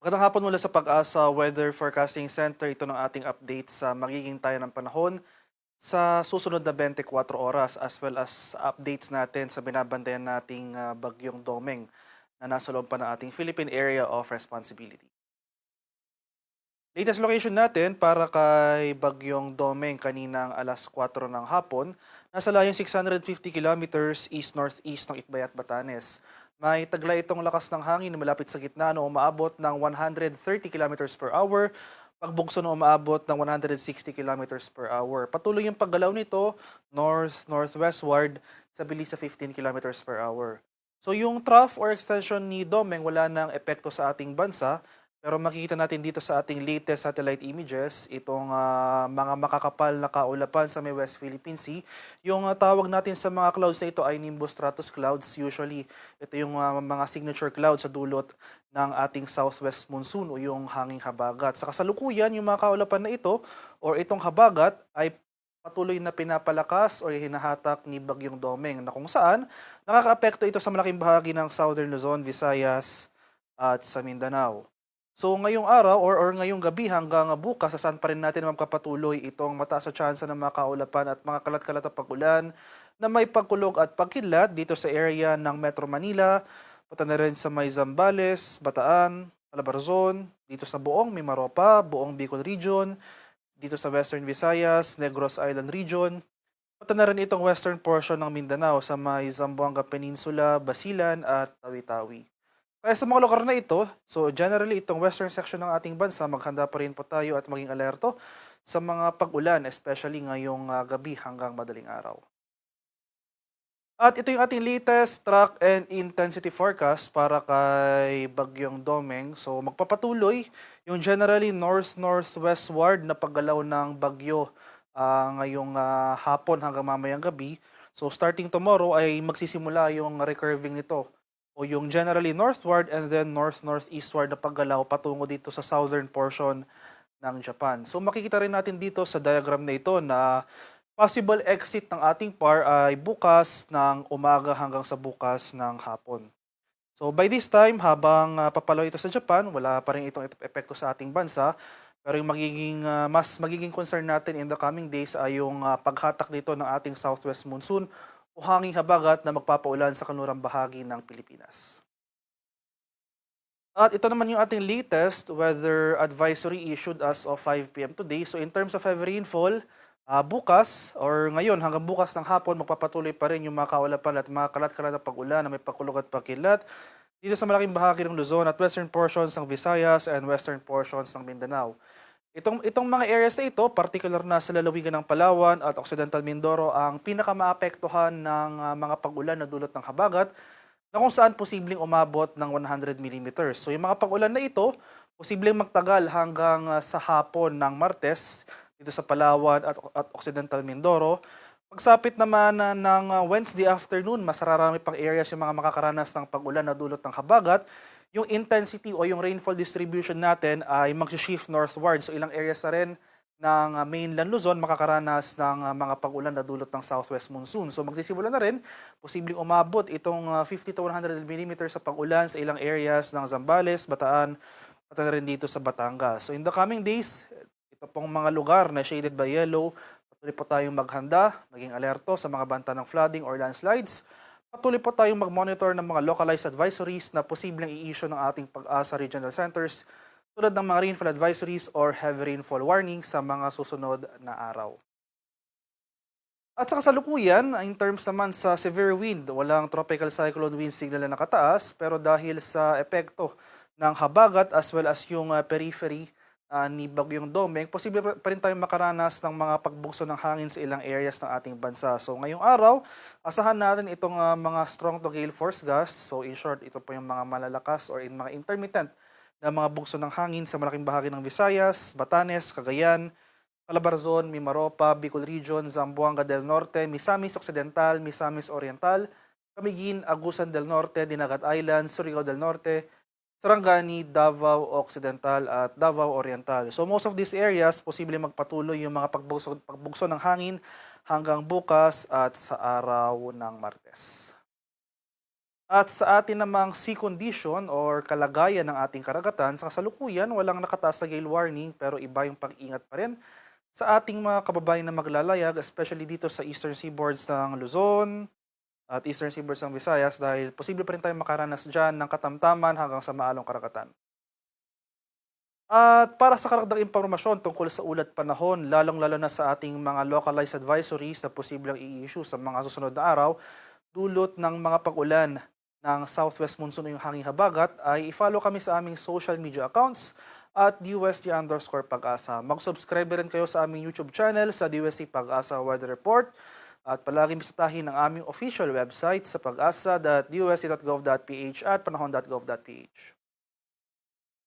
Magandang hapon mula sa Pag-asa Weather Forecasting Center. Ito ng ating update sa magiging tayo ng panahon sa susunod na 24 oras as well as updates natin sa binabantayan nating bagyong Domeng na nasa loob pa ng ating Philippine Area of Responsibility. Latest location natin para kay bagyong Domeng kaninang alas 4 ng hapon, nasa layong 650 kilometers east-northeast ng Itbayat, Batanes. May taglay itong lakas ng hangin na malapit sa gitna na umaabot ng 130 kilometers per hour, pagbugso na umaabot ng 160 kilometers per hour. Patuloy yung paggalaw nito north-northwestward sa bilis sa 15 kilometers per hour. So yung trough or extension ni Domeng wala nang epekto sa ating bansa, pero makikita natin dito sa ating latest satellite images, itong mga makakapal na kaulapan sa may West Philippine Sea. Yung tawag natin sa mga clouds na ito ay nimbostratus clouds. Usually, ito yung mga signature clouds sa dulot ng ating southwest monsoon o yung hanging habagat. Sa kasalukuyan, yung mga kaulapan na ito or itong habagat ay patuloy na pinapalakas o hinahatak ni Bagyong Domeng na kung saan nakakaapekto ito sa malaking bahagi ng Southern Luzon, Visayas at sa Mindanao. So ngayong araw or ngayong gabi hanggang bukas, saan pa rin natin magpapatuloy itong mataas sa tsansa ng mga kaulapan at mga kalat-kalat na pag-ulan na may pagkulog at pagkilat dito sa area ng Metro Manila, pati na rin sa may Zambales, Bataan, Calabarzon, dito sa buong Mimaropa, buong Bicol Region, dito sa Western Visayas, Negros Island Region, pati na rin itong western portion ng Mindanao sa may Zamboanga Peninsula, Basilan at Tawi-Tawi. Kaya sa mga lugar na ito, so generally itong western section ng ating bansa, maghanda pa rin po tayo at maging alerto sa mga pag-ulan, especially ngayong gabi hanggang madaling araw. At ito yung ating latest track and intensity forecast para kay Bagyong Domeng. So magpapatuloy yung generally north-northwestward na paggalaw ng bagyo ngayong hapon hanggang mamayang gabi. So starting tomorrow ay magsisimula yung recurving nito o yung generally northward and then north-northeastward na paggalaw patungo dito sa southern portion ng Japan. So makikita rin natin dito sa diagram na ito na possible exit ng ating PAR ay bukas ng umaga hanggang sa bukas ng hapon. So by this time, habang papalaw ito sa Japan, wala pa rin itong epekto sa ating bansa. Pero yung mas magiging concern natin in the coming days ay yung paghatak dito ng ating southwest monsoon o hanging habagat na magpapaulan sa kanlurang bahagi ng Pilipinas. At ito naman yung ating latest weather advisory issued as of 5 p.m. today. So in terms of heavy rainfall, bukas or ngayon hanggang bukas ng hapon magpapatuloy pa rin yung mga kaulapan at mga kalat-kalat na pag-ulan na may pagkulog at pagkilat dito sa malaking bahagi ng Luzon at western portions ng Visayas and western portions ng Mindanao. Itong mga areas na ito, particular na sa lalawigan ng Palawan at Occidental Mindoro, ang pinakamaapektuhan ng mga pag-ulan na dulot ng habagat na kung saan posibleng umabot ng 100 millimeters. So yung mga pag-ulan na ito, posibleng magtagal hanggang sa hapon ng Martes dito sa Palawan at Occidental Mindoro. Pagsapit naman ng Wednesday afternoon, mas rarami pang areas yung mga makakaranas ng pag-ulan na dulot ng habagat. Yung intensity o yung rainfall distribution natin ay mag-shift northward. So ilang areas na rin ng mainland Luzon makakaranas ng mga pag-ulan na dulot ng southwest monsoon. So magsisimula na rin, posibleng umabot itong 50 to 100 millimeters sa pag-ulan sa ilang areas ng Zambales, Bataan, at na rin dito sa Batangas. So in the coming days, ito pong mga lugar na shaded by yellow, patuloy po tayong maghanda, maging alerto sa mga banta ng flooding or landslides. Patuloy po tayong mag-monitor ng mga localized advisories na posibleng i-issue ng ating Pag-asa Regional Centers tulad ng mga rainfall advisories or heavy rainfall warnings sa mga susunod na araw. At sa kasalukuyan, in terms naman sa severe wind, walang tropical cyclone wind signal na nakataas pero dahil sa epekto ng habagat as well as yung periphery ni Bagyong Domeng, posible pa rin tayong makaranas ng mga pagbugso ng hangin sa ilang areas ng ating bansa. So ngayong araw, asahan natin itong mga strong to gale force gusts. So in short, ito po yung mga malalakas or mga intermittent na mga bugso ng hangin sa malaking bahagi ng Visayas, Batanes, Cagayan, Calabarzon, Mimaropa, Bicol Region, Zamboanga del Norte, Misamis Occidental, Misamis Oriental, Camiguin, Agusan del Norte, Dinagat Island, Surigao del Norte, Sarangani, Davao Occidental at Davao Oriental. So most of these areas, posible magpatuloy yung mga pagbugso ng hangin hanggang bukas at sa araw ng Martes. At sa atin namang sea condition or kalagayan ng ating karagatan, sa kasalukuyan walang nakataas na gale warning pero iba yung pag-ingat pa rin sa ating mga kababayan na maglalayag, especially dito sa eastern seaboards ng Luzon at eastern seaboards ng Visayas dahil posible pa rin tayong makaranas dyan ng katamtaman hanggang sa maalong karagatan. At para sa karagdag impormasyon tungkol sa ulat panahon, lalong-lalo na sa ating mga localized advisories na posibleng i-issue sa mga susunod na araw, dulot ng mga pag-ulan ng southwest monsoon o yung hanging habagat, ay i-follow kami sa aming social media accounts at DUST_Pag-asa. Mag-subscribe rin kayo sa aming YouTube channel sa DUST Pag-asa Weather Report at palagi bisitahin ang aming official website sa pag-asa.dust.gov.ph at panahon.gov.ph.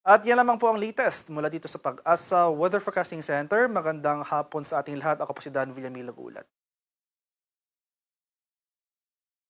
At yan lamang po ang latest mula dito sa Pag-asa Weather Forecasting Center. Magandang hapon sa ating lahat. Ako po si Dan Villamil Ulat.